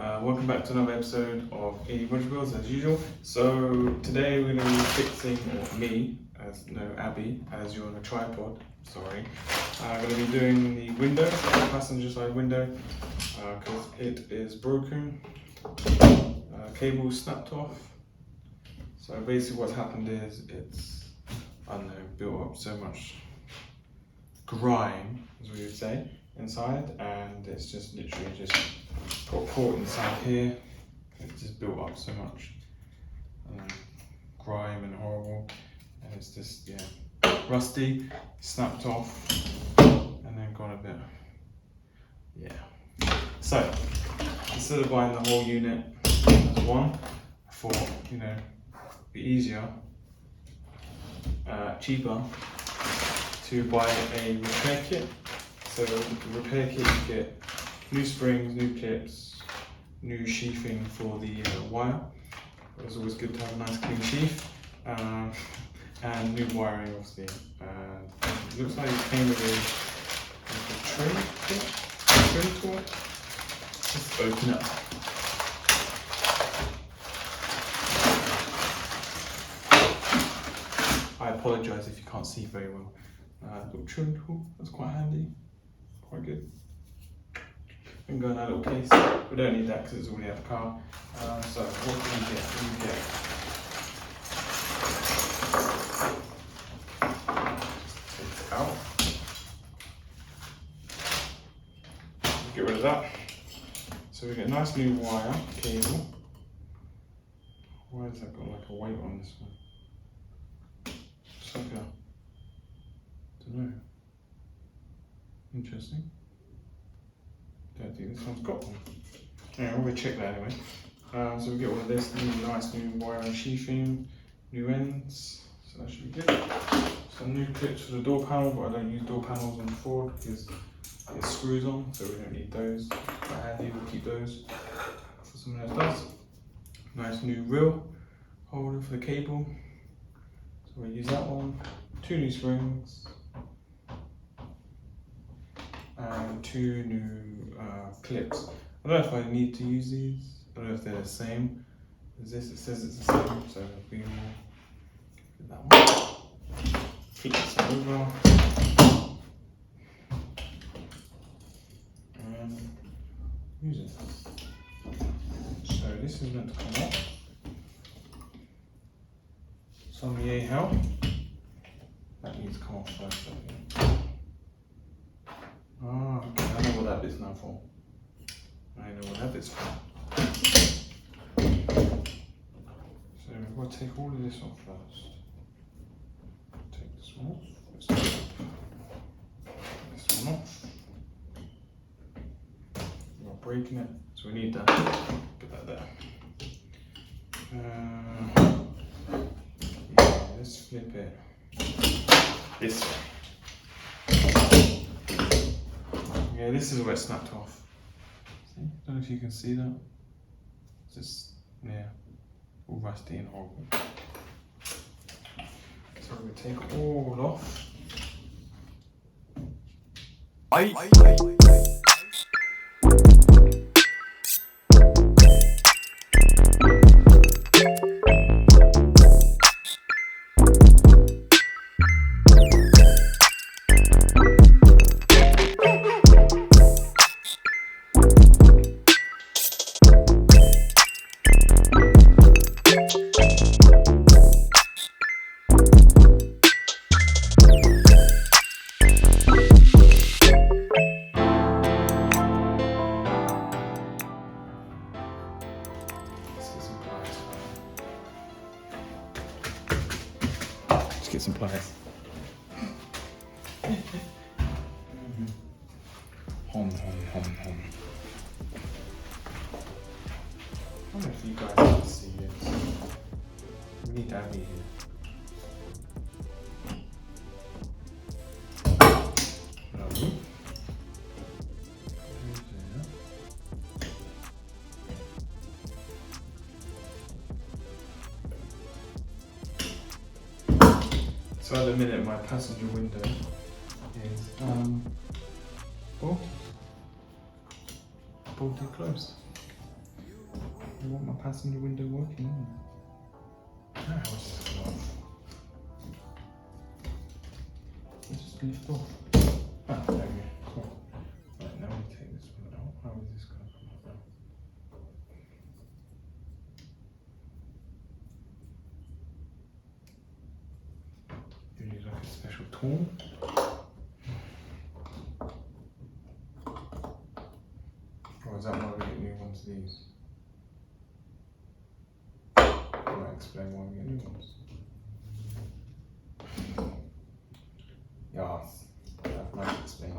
Welcome back to another episode of 80 Bunch Wheels as usual. So today we're going to be fixing, or me, Abby, as you're on a tripod, sorry. I'm going to be doing the window, the passenger side window, because it is broken. Cable snapped off. So basically what's happened is it's, built up so much grime, as we would say, inside, and it's just literally just got a port inside here. It's just built up so much grime and horrible, and it's just rusty, snapped off, and then gone a bit So instead of buying the whole unit as one, I thought it'd be easier, cheaper to buy a repair kit. So the repair kit, you get new springs, new clips, new sheathing for the wire. It's always good to have a nice clean sheath, and new wiring obviously. It looks like it came with a tray tool. Let's open it up. I apologise if you can't see very well. Little trim tool, that's quite handy, quite good. We can go in that little case. We don't need that because it's already at the car. So what do we get? Take it out. Get rid of that. So we get a nice new wire cable. Why has that got like a weight on this one? It's like I don't know. Interesting. Don't think this one's got one. Yeah, we'll check that anyway. So we get all of this nice new wire and sheathing, new ends, so that should be good. Some new clips for the door panel, but I don't use door panels on the Ford because it screws on, so we don't need those. Quite handy, we'll keep those for someone else does. Nice new reel holder for the cable, so we'll use that one. 2 new springs. And 2 new clips. I don't know if I need to use these. I don't know if they're the same as this. It says it's the same, so we will get that one. Flip this over. And use it. So this is meant to come off. Some yay help. That needs to come off first, I think. Oh, okay, I know what that bit's now for. I know what that bit's for. So we've got to take all of this off first. Take this one off. This one off. We're not breaking it, so we need that. Put that there. Let's flip it this way. Yeah, this is where it snapped off. See? Don't know if you can see that. It's just, all rusty and horrible. So we're going to take all off. Get some pliers. Hom. I don't know if you guys can see this. We need Abby here. So at the minute my passenger window is bolted closed. want my passenger window working, isn't it? Now it's just come off. Let's just lift off. Ah, there we go. Cool. Right, now we take this one out. How is this going to come out now? You use like a special tool. Or is that why we get new ones of these? I might explain why we get new ones. Yes, that might explain it.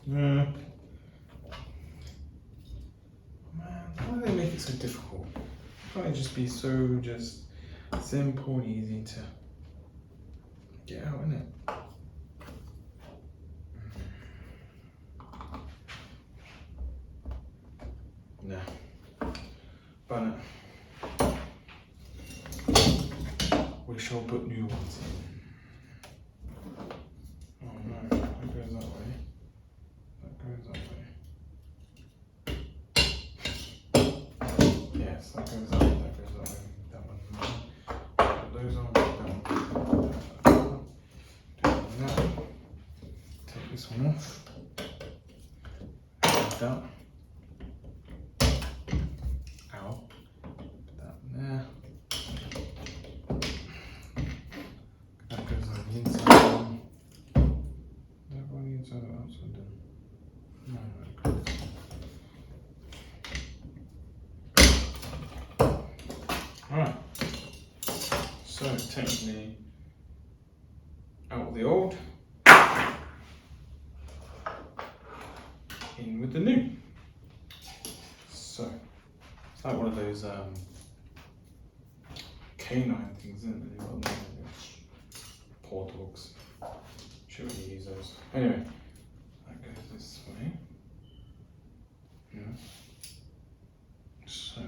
Man, why do they make it so difficult? Why can't it just be so just simple and easy to get out, innit? No. But we shall put new ones in. Oh no, that goes that way. That goes that way. Yes, that goes that way, that goes that way. That one. Put those on, that one. Now, take this one off. Like that. Ow. Put that there. That goes on the inside one. Is that on the inside or outside then? No, Alright. So technically out with the old, in with the new. So it's like one of those canine things, isn't it? Poor dogs. Should really use those. Anyway, that goes this way. Yeah. So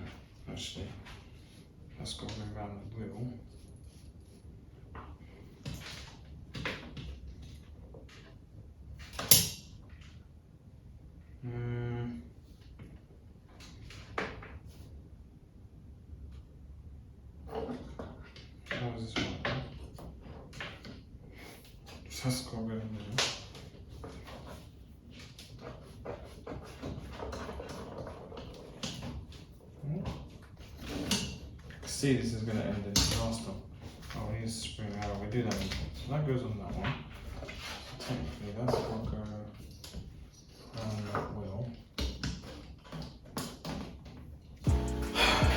actually, let's go around the wheel. How was this one? Just has to go around the middle. See, this is going to end in disaster. Oh, we need to spring out. We do that. So that goes on that one. So technically, that's going to go around that wheel.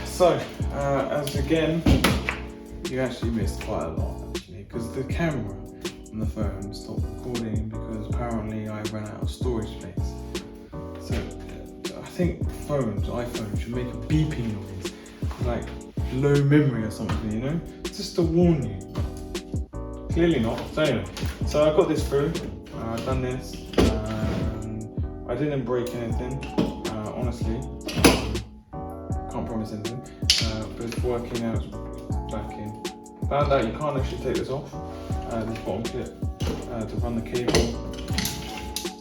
So, as again, you actually missed quite a lot, actually, because the camera on the phone stopped recording because apparently I ran out of storage space. So, I think iPhones should make a beeping noise, like low memory or something, you know, just to warn you. Clearly not. So anyway, so I got this through, I've done this, I didn't break anything, honestly, can't promise anything, but it's working out, it's back in. Found out you can't actually take this off, this bottom clip, to run the cable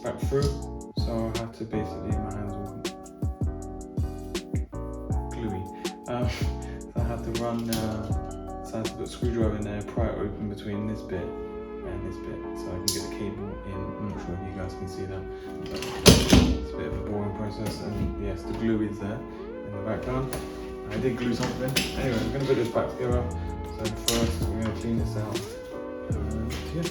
back through, so I had to basically, my hands were gluey. I had to run, so I had to put a screwdriver in there, pry it open between this bit and this bit, so I can get the cable in. I'm not sure if you guys can see that, but it's a bit of a boring process, and yes, the glue is there in the background. I did glue something. Anyway, we're going to put this back together, so first we're going to clean this out, and yeah.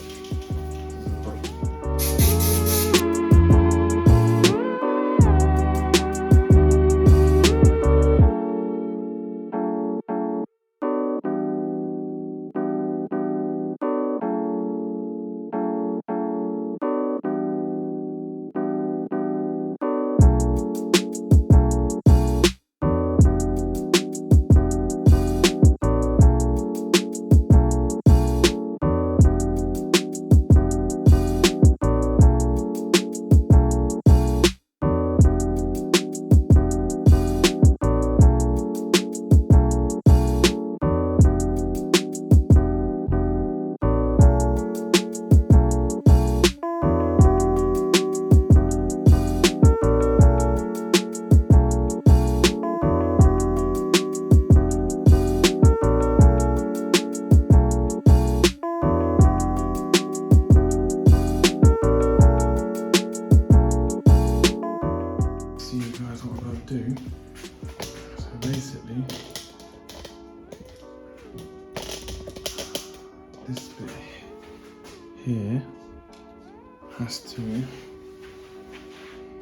has to,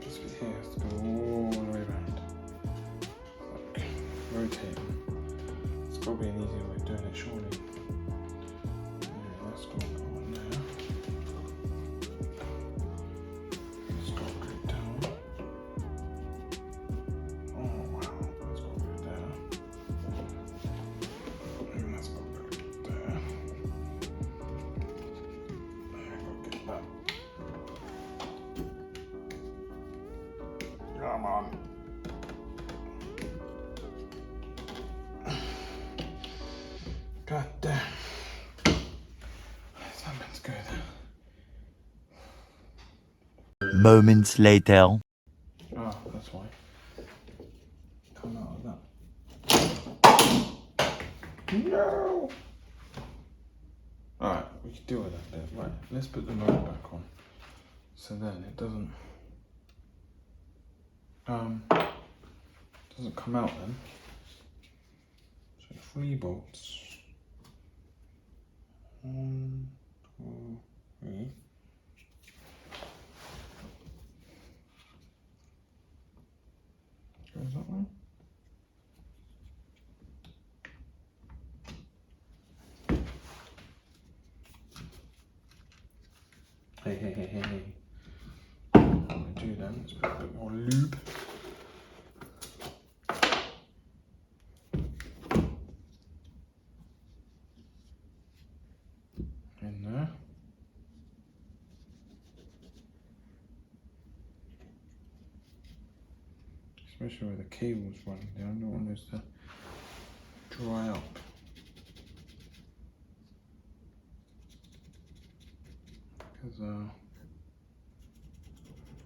this bit here has to go all the way around. Like, rotating. It's got to be an easier way of doing it, surely. Yeah, that's got to go on there. It's got to go down. Oh wow, that's got to go there. And that's got to go there. Come on. God damn. Something's good. Moments later. Ah, that's why. Come out of that. No! Alright, we can deal with that bit. Right, let's put the motor back on. So then it doesn't come out then. So 3 bolts. 1, 2, 3. Goes that way. Hey. What I'm going to do then is put a bit more lube. In there. Especially where the cable's running down, I don't want this to dry up. Because I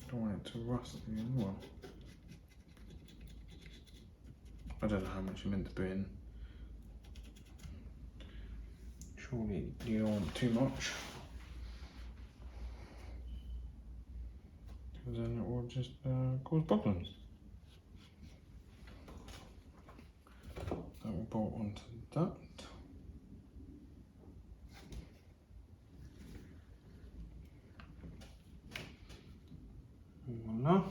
don't want it to rust the other one. I don't know how much you meant to put in. Surely you don't want too much. Because then it will just cause problems. That will bolt onto that. Voila.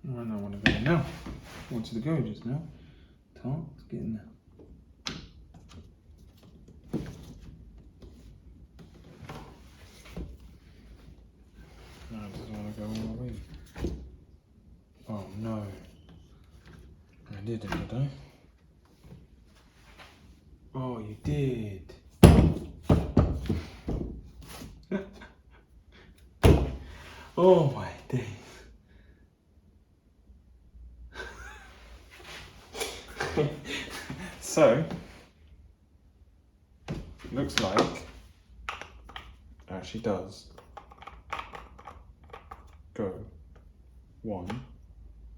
Right, now I want to go now. I wanted to go just now. Let's get in there. No, it doesn't want to go all the way. Oh no. I did it, did I? Oh, you did. Oh my days. So, looks like it actually does go one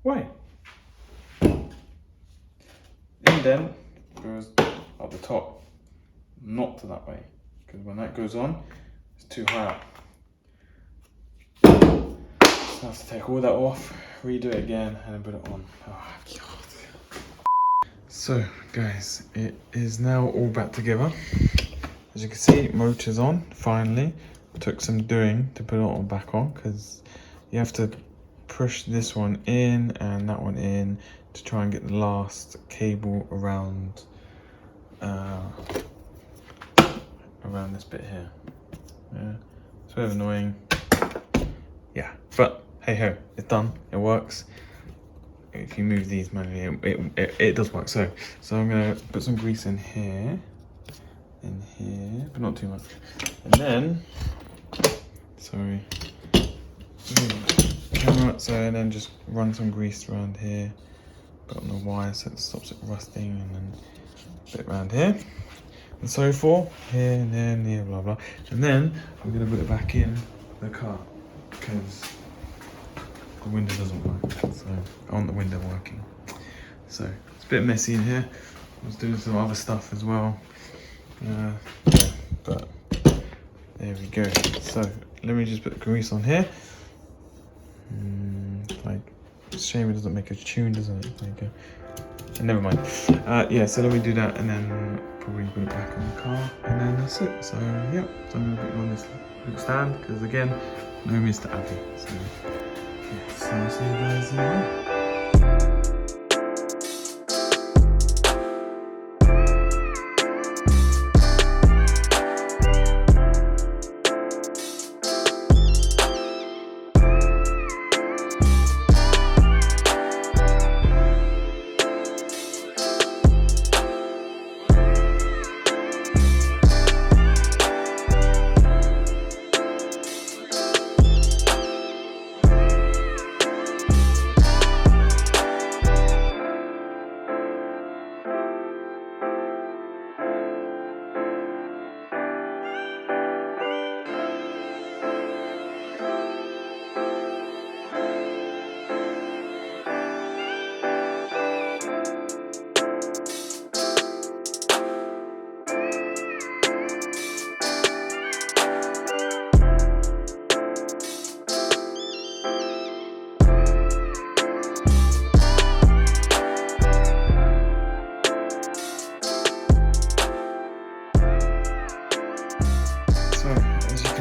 way. Indent goes up the top, not to that way, because when that goes on, it's too high up. So I have to take all that off, redo it again, and then put it on. Oh God. So guys, it is now all back together. As you can see, motor's on, finally. Took some doing to put it all back on, because you have to push this one in and that one in to try and get the last cable around around this bit here. Yeah, it's a bit annoying. Yeah, but hey ho, it's done, it works. If you move these manually, it does work. So I'm gonna put some grease in here, but not too much. And then, sorry, camera. So and then just run some grease around here, put on the wire so it stops it rusting, and then a bit around here, and so forth, here and there and here, blah blah. And then I'm gonna put it back in the car because the window doesn't work, so I want the window working. So it's a bit messy in here. I was doing some other stuff as well, yeah, but there we go. So let me just put the grease on here. Like, it's a shame it doesn't make a tune, doesn't it? There you go. Never mind. Yeah, so let me do that and then probably put it back on the car and then that's it. So yeah, so I'm gonna put it on this little stand because again, no Mr. Abby. So yeah, so I'll see you guys in a while.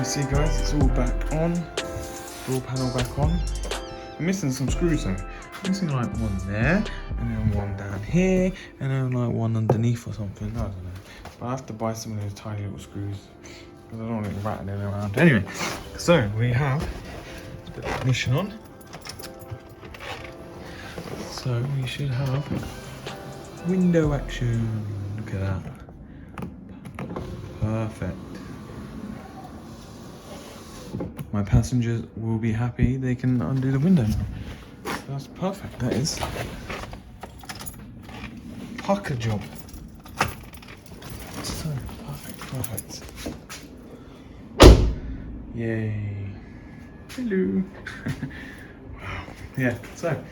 See guys, it's all back on, door panel back on. I'm missing some screws though. I'm missing like one there, and then one down here, and then like one underneath or something, I don't know. But I have to buy some of those tiny little screws, because I don't want it rattling around. Anyway, so we have the ignition on. So we should have window action, look at that. Perfect. My passengers will be happy they can undo the window now. That's perfect, that is. Pucker job. So, perfect. Yay. Hello. Wow. Yeah, so, there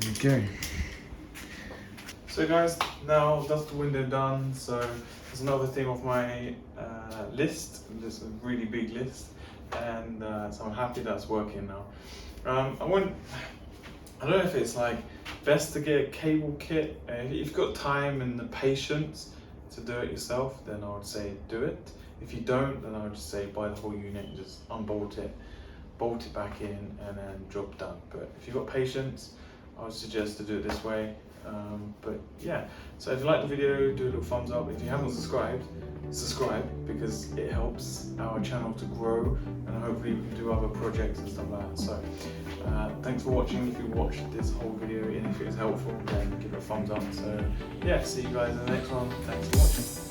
we go. So guys, now that's the window done. So, there's another thing off my list. There's a really big list. And so I'm happy that's working now. I don't know if it's like best to get a cable kit. If you've got time and the patience to do it yourself, then I would say do it. If you don't, then I would just say buy the whole unit and just unbolt it, bolt it back in, and then job done. But if you've got patience, I would suggest to do it this way. But yeah, so if you like the video, do a little thumbs up. If you haven't subscribed, subscribe, because it helps our channel to grow, and hopefully we can do other projects and stuff like that. So thanks for watching. If you watched this whole video and if it was helpful, then give it a thumbs up. So yeah, see you guys in the next one. Thanks for watching.